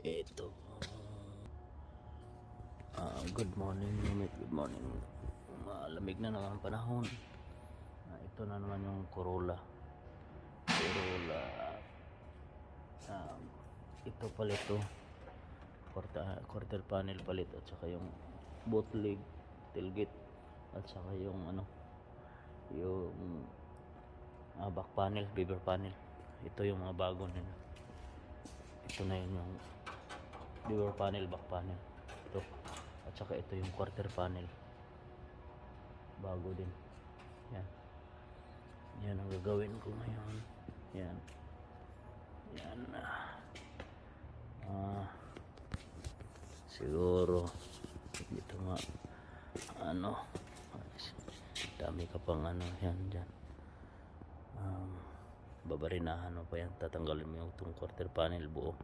Ito. Good morning, good morning. Malamig na naman ang panahon. Ito na naman yung Corolla. Ito palit to. Quarter panel palit at saka yung bootleg, tailgate at saka yung back panel, beaver panel. Ito yung mga bago nila. Ito na yun yung beaver panel, back panel. Ito. At saka ito yung quarter panel. Bago din. Yan. Yan ang gagawin ko ngayon. Yan. Yan. Siguro dito nga dami ka pang yan dyan. Babarinahan mo pa yan. Tatanggalin mo yung itong quarter panel buo.